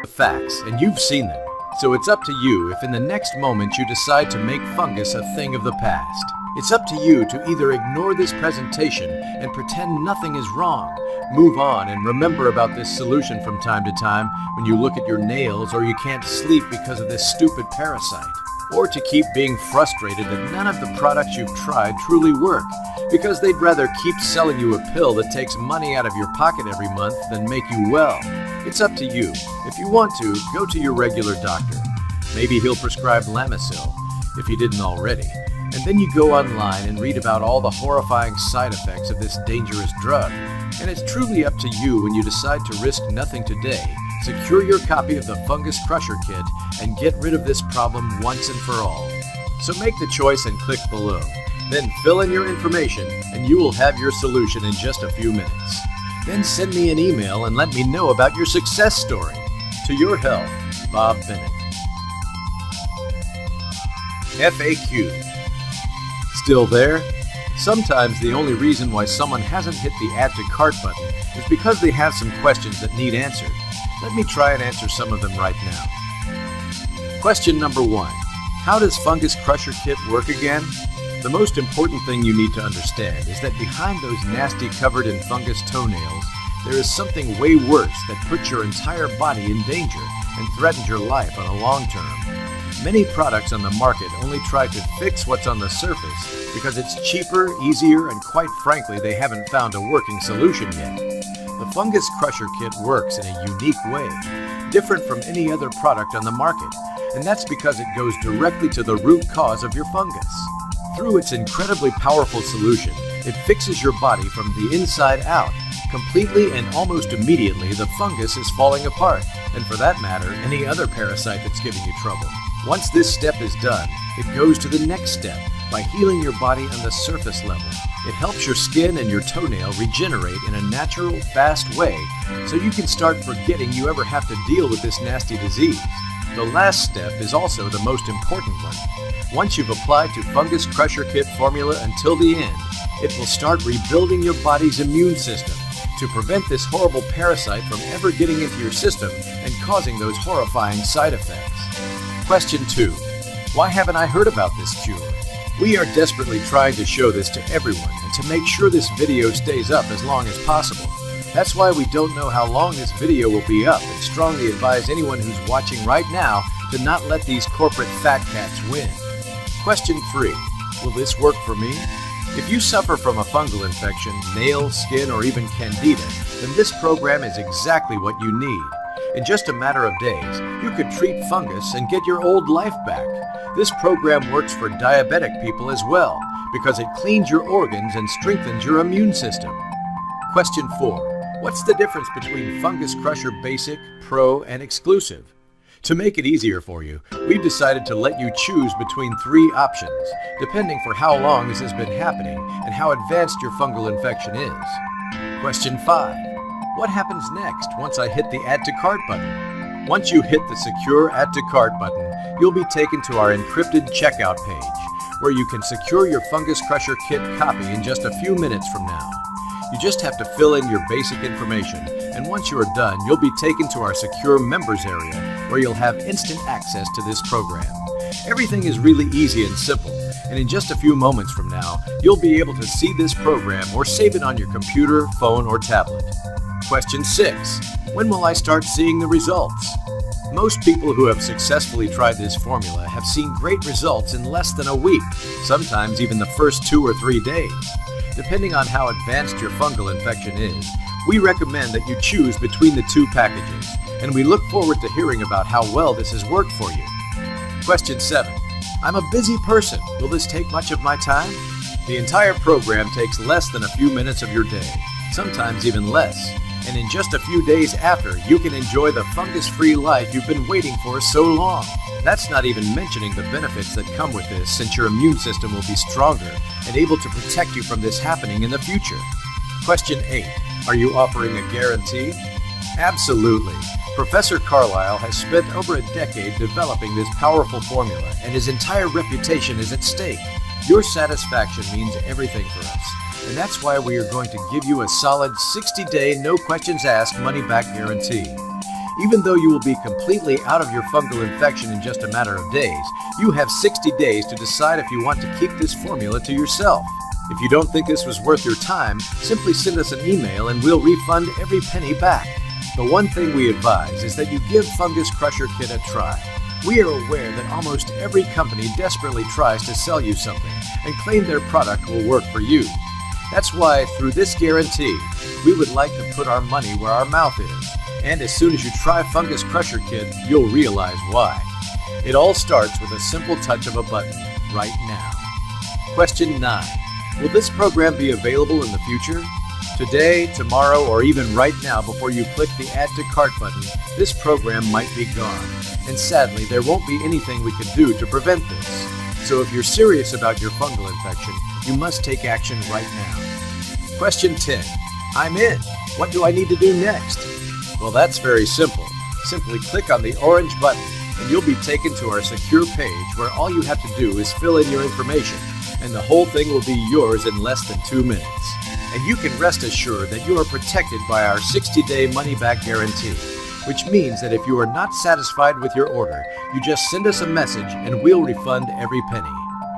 facts, and you've seen them. So it's up to you if in the next moment you decide to make fungus a thing of the past. It's up to you to either ignore this presentation and pretend nothing is wrong, move on and remember about this solution from time to time when you look at your nails or you can't sleep because of this stupid parasite. Or to keep being frustrated that none of the products you've tried truly work, because they'd rather keep selling you a pill that takes money out of your pocket every month than make you well. It's up to you. If you want to, go to your regular doctor. Maybe he'll prescribe Lamisil, if he didn't already. And then you go online and read about all the horrifying side effects of this dangerous drug. And it's truly up to you when you decide to risk nothing today. Secure your copy of the Fungus Crusher Kit and get rid of this problem once and for all. So make the choice and click below. Then fill in your information and you will have your solution in just a few minutes. Then send me an email and let me know about your success story. To your health, Bob Bennett. FAQ. Still there? Sometimes the only reason why someone hasn't hit the Add to Cart button is because they have some questions that need answered. Let me try and answer some of them right now. Question number 1. How does Fungus Crusher Kit work again? The most important thing you need to understand is that behind those nasty covered in fungus toenails, there is something way worse that puts your entire body in danger and threatens your life on a long term. Many products on the market only try to fix what's on the surface because it's cheaper, easier, and quite frankly, they haven't found a working solution yet. The Fungus Crusher Kit works in a unique way, different from any other product on the market, and that's because it goes directly to the root cause of your fungus. Through its incredibly powerful solution, it fixes your body from the inside out. Completely and almost immediately, the fungus is falling apart, and for that matter, any other parasite that's giving you trouble. Once this step is done, it goes to the next step by healing your body on the surface level. It helps your skin and your toenail regenerate in a natural, fast way, so you can start forgetting you ever have to deal with this nasty disease. The last step is also the most important one. Once you've applied to Fungus Crusher Kit formula until the end, it will start rebuilding your body's immune system to prevent this horrible parasite from ever getting into your system and causing those horrifying side effects. Question 2. Why haven't I heard about this cure? We are desperately trying to show this to everyone and to make sure this video stays up as long as possible. That's why we don't know how long this video will be up and strongly advise anyone who's watching right now to not let these corporate fat cats win. Question 3. Will this work for me? If you suffer from a fungal infection, nail, skin, or even candida, then this program is exactly what you need. In just a matter of days, you could treat fungus and get your old life back. This program works for diabetic people as well, because it cleans your organs and strengthens your immune system. Question 4. What's the difference between Fungus Crusher Basic, Pro, and Exclusive? To make it easier for you, we've decided to let you choose between 3 options, depending for how long this has been happening and how advanced your fungal infection is. Question 5. What happens next once I hit the Add to Cart button? Once you hit the secure Add to Cart button, you'll be taken to our encrypted checkout page, where you can secure your Fungus Crusher Kit copy in just a few minutes from now. You just have to fill in your basic information, and once you are done, you'll be taken to our secure members area, where you'll have instant access to this program. Everything is really easy and simple, and in just a few moments from now, you'll be able to see this program or save it on your computer, phone, or tablet. Question 6. When will I start seeing the results? Most people who have successfully tried this formula have seen great results in less than a week, sometimes even the first 2 or 3 days. Depending on how advanced your fungal infection is, we recommend that you choose between the 2 packages, and we look forward to hearing about how well this has worked for you. Question 7. I'm a busy person. Will this take much of my time? The entire program takes less than a few minutes of your day, sometimes even less. And in just a few days after, you can enjoy the fungus-free life you've been waiting for so long. That's not even mentioning the benefits that come with this, since your immune system will be stronger and able to protect you from this happening in the future. Question 8. Are you offering a guarantee? Absolutely. Professor Carlyle has spent over a decade developing this powerful formula, and his entire reputation is at stake. Your satisfaction means everything for us, and that's why we are going to give you a solid 60-day, no questions asked money-back guarantee. Even though you will be completely out of your fungal infection in just a matter of days, you have 60 days to decide if you want to keep this formula to yourself. If you don't think this was worth your time, simply send us an email and we'll refund every penny back. The one thing we advise is that you give Fungus Crusher Kit a try. We are aware that almost every company desperately tries to sell you something and claim their product will work for you. That's why, through this guarantee, we would like to put our money where our mouth is. And as soon as you try Fungus Crusher Kit, you'll realize why. It all starts with a simple touch of a button, right now. Question 9. Will this program be available in the future? Today, tomorrow, or even right now before you click the Add to Cart button, this program might be gone. And sadly, there won't be anything we can do to prevent this. So if you're serious about your fungal infection, you must take action right now. Question 10. I'm in. What do I need to do next? Well, that's very simple. Simply click on the orange button and you'll be taken to our secure page where all you have to do is fill in your information and the whole thing will be yours in less than 2 minutes. And you can rest assured that you are protected by our 60-day money-back guarantee, which means that if you are not satisfied with your order, you just send us a message and we'll refund every penny.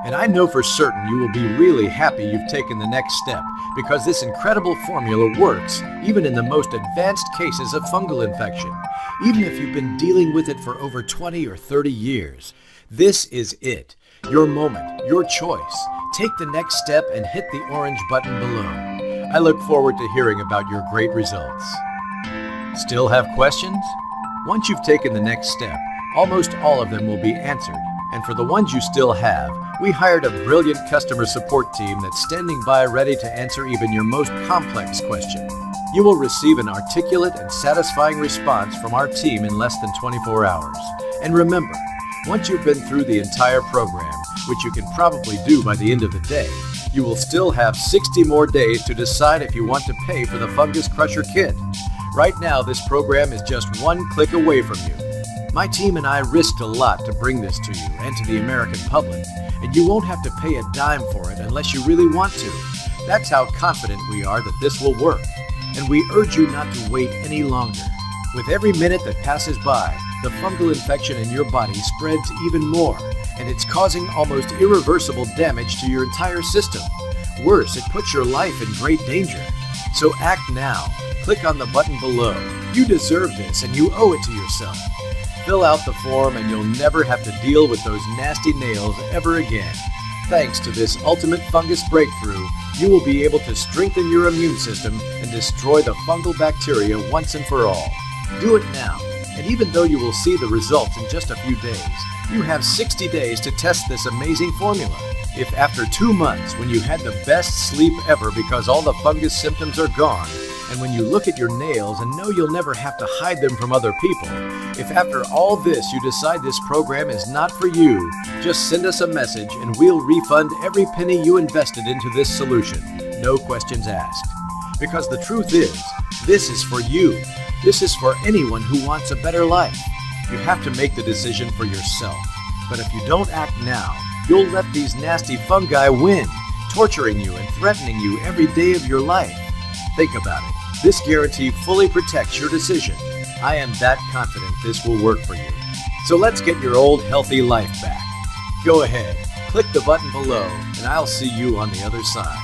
And I know for certain you will be really happy you've taken the next step because this incredible formula works even in the most advanced cases of fungal infection, even if you've been dealing with it for over 20 or 30 years. This is it. Your moment, your choice. Take the next step and hit the orange button below. I look forward to hearing about your great results. Still have questions? Once you've taken the next step, almost all of them will be answered. And for the ones you still have, we hired a brilliant customer support team that's standing by ready to answer even your most complex question. You will receive an articulate and satisfying response from our team in less than 24 hours. And remember, once you've been through the entire program, which you can probably do by the end of the day, you will still have 60 more days to decide if you want to pay for the Fungus Crusher Kit. Right now, this program is just one click away from you. My team and I risked a lot to bring this to you and to the American public, and you won't have to pay a dime for it unless you really want to. That's how confident we are that this will work, and we urge you not to wait any longer. With every minute that passes by, the fungal infection in your body spreads even more, and it's causing almost irreversible damage to your entire system. Worse, it puts your life in great danger. So act now. Click on the button below. You deserve this, and you owe it to yourself. Fill out the form and you'll never have to deal with those nasty nails ever again. Thanks to this ultimate fungus breakthrough, you will be able to strengthen your immune system and destroy the fungal bacteria once and for all. Do it now, and even though you will see the results in just a few days, you have 60 days to test this amazing formula. If after 2 months, when you had the best sleep ever because all the fungus symptoms are gone, and when you look at your nails and know you'll never have to hide them from other people, if after all this you decide this program is not for you, just send us a message and we'll refund every penny you invested into this solution. No questions asked. Because the truth is, this is for you. This is for anyone who wants a better life. You have to make the decision for yourself. But if you don't act now, you'll let these nasty fungi win, torturing you and threatening you every day of your life. Think about it. This guarantee fully protects your decision. I am that confident this will work for you. So let's get your old healthy life back. Go ahead, click the button below, and I'll see you on the other side.